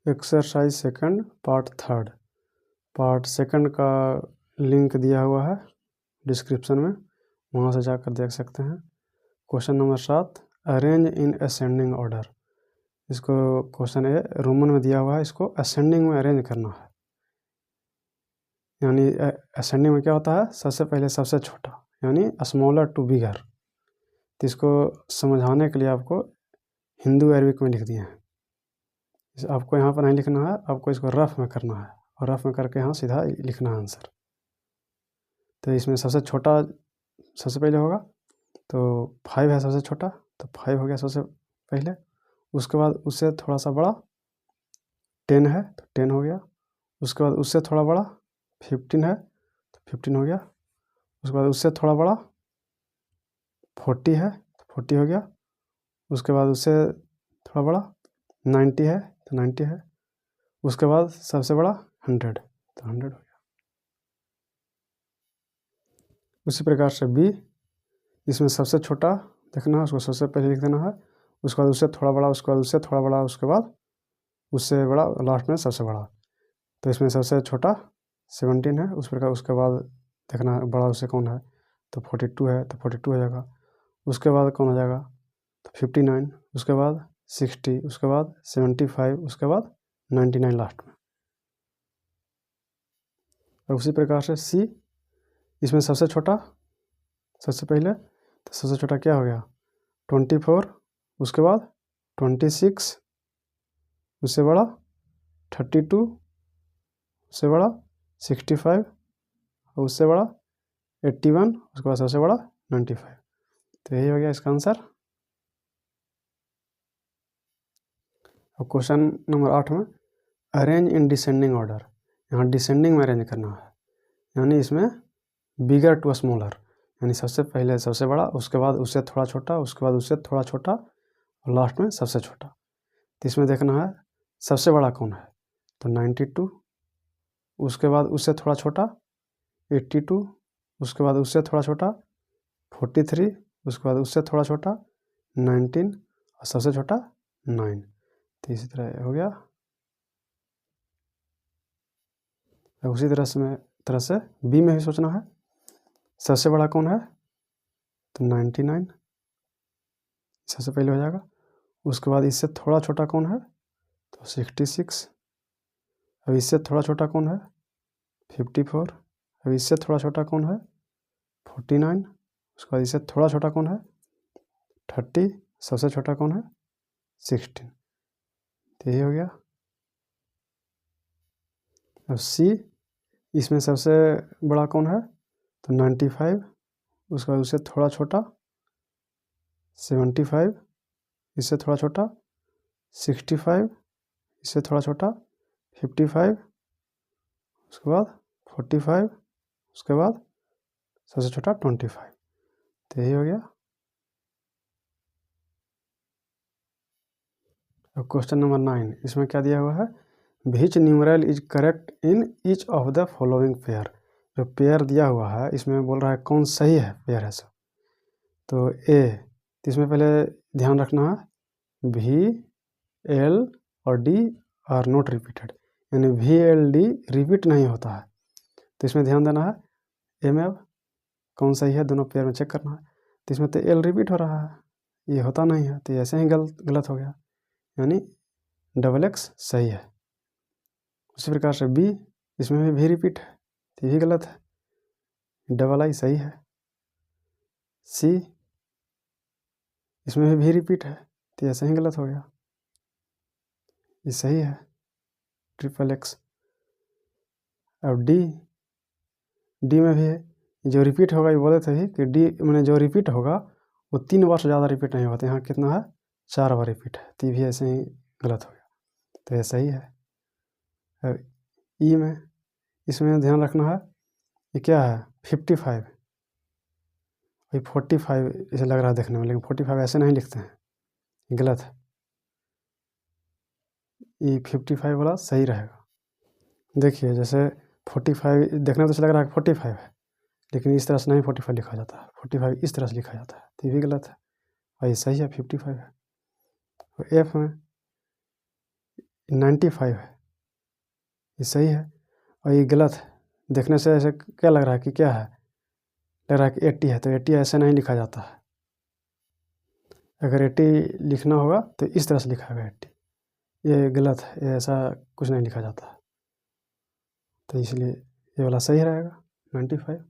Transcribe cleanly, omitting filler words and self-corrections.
Exercise second part third. Part second का link दिया हुआ है डिस्क्रिप्शन में, वहाँ से जाकर देख सकते हैं। Question number 7, arrange in ascending order. इसको क्वेश्चन ए रोमन में दिया हुआ है, इसको असेंडिंग में अरेंज करना है। यानी असेंडिंग में क्या होता है, सबसे पहले सबसे छोटा, यानी स्मॉलर टू बिगर। तो इसको समझाने के लिए आपको हिंदू अरबिक में लिख दिए हैं। आपको यहाँ पर नहीं लिखना है, आपको इसको रफ में करना है और रफ में करके यहाँ सीधा लिखना है आंसर। तो इसमें सबसे छोटा सबसे पहले होगा, तो 5 है सबसे छोटा, तो 5 हो गया सबसे पहले। उसके बाद उससे थोड़ा सा बड़ा 10 है, तो 10 हो गया। उसके बाद उससे थोड़ा बड़ा 15 है, तो 15 हो गया। उसके बाद उससे थोड़ा बड़ा 40 है, तो 40 हो गया। उसके बाद उससे थोड़ा बड़ा 90 है, तो 90 है। उसके बाद सबसे बड़ा 100, तो 100 हो गया। उसी प्रकार से बी, इसमें सबसे छोटा देखना है, उसको सबसे पहले लिख देना है। उसके बाद उससे थोड़ा बड़ा, उसके बाद उससे थोड़ा बड़ा, उसके बाद उससे बड़ा, लास्ट में सबसे बड़ा। तो इसमें सबसे छोटा 17 है। उस प्रकार उसके बाद देखना है बड़ा उससे कौन है, तो 42 है, तो 42 हो जाएगा। उसके बाद कौन हो जाएगा, तो 59। उसके बाद 60, उसके बाद 75, उसके बाद 99 लास्ट में। और उसी प्रकार से सी, इसमें सबसे छोटा सबसे पहले, तो सबसे छोटा क्या हो गया 24। उसके बाद 26, उससे बड़ा 32, उससे बड़ा 65, और उससे बड़ा 81, उसके बाद सबसे बड़ा 95। तो यही हो गया इसका आंसर। अब क्वेश्चन नंबर 8 में अरेंज इन डिसेंडिंग ऑर्डर। यहाँ डिसेंडिंग में अरेंज करना है, यानी इसमें बिगर टू स्मॉलर, यानी सबसे पहले सबसे बड़ा, उसके बाद उससे थोड़ा छोटा, उसके बाद उससे थोड़ा छोटा, और लास्ट में सबसे छोटा। तो इसमें देखना है सबसे बड़ा कौन है, तो 92। उसके बाद उससे थोड़ा छोटा 82, उसके बाद उससे थोड़ा छोटा 43, उसके बाद उससे थोड़ा छोटा 19, और सबसे छोटा 9। तो इसी तरह हो गया। उसी तरह से बी में भी सोचना है, सबसे बड़ा कौन है, तो 99 सबसे पहले हो जाएगा। उसके बाद इससे थोड़ा छोटा कौन है, तो 66। अब इससे थोड़ा छोटा कौन है, 54। अब इससे थोड़ा छोटा कौन है, 49। उसके बाद इससे थोड़ा छोटा कौन है, 30। सबसे छोटा कौन है, 16। तो यही हो गया। अब सी, इसमें सबसे बड़ा कौन है, तो 95। उसके बाद उससे थोड़ा छोटा 75, इससे थोड़ा छोटा 65, इससे थोड़ा छोटा 55, उसके बाद 45, उसके बाद सबसे छोटा 25। तो यही हो गया। अब क्वेश्चन नंबर 9, इसमें क्या दिया हुआ है, which numeral is correct in each of the following pair. जो पेयर दिया हुआ है इसमें बोल रहा है कौन सही है पेयर है सब। तो ए, तो इसमें पहले ध्यान रखना है वी एल और डी आर नॉट रिपीटेड, यानी वी एल डी रिपीट नहीं होता है। तो इसमें ध्यान देना है ए में अब कौन सही है, दोनों पेयर में चेक करना है। तो इसमें तो एल रिपीट हो रहा है, ये होता नहीं है, तो ऐसे ही गलत हो गया, यानी डबल एक्स सही है। उसी प्रकार से बी, इसमें भी रिपीट है, तो ये भी गलत है, डबल आई सही है। सी, इसमें भी रिपीट है, तो ऐसे ही गलत हो गया, ये सही है, ट्रिपल एक्स। अब डी, डी में भी है, जो रिपीट होगा, ये बोले थे ही कि डी मैंने जो रिपीट होगा वो 3 बार से ज़्यादा रिपीट नहीं होता। यहाँ कितना है, 4 बार रिपीट है, तो ये भी ऐसे ही गलत हो गया, तो ये सही है। अब ई में, इसमें ध्यान रखना है ये क्या है 55, भाई 45 ऐसे लग रहा है देखने में, लेकिन 45 ऐसे नहीं लिखते हैं, ये गलत है। ये 55 वाला सही रहेगा। देखिए जैसे 45 देखने में तो लग रहा है 45 है, लेकिन इस तरह से नहीं 45 लिखा जाता है, 45 इस तरह से लिखा जाता है, तो ये भी गलत है, और ये सही है 55 है। तो एफ में 95 है, ये सही है और ये गलत है। देखने से ऐसे क्या लग रहा है कि क्या है, लग रहा है कि 80 है, तो 80 ऐसे नहीं लिखा जाता है। अगर 80 लिखना होगा तो इस तरह से लिखा होगा 80, ये गलत है, ये ऐसा कुछ नहीं लिखा जाता है। तो इसलिए ये वाला सही रहेगा 95।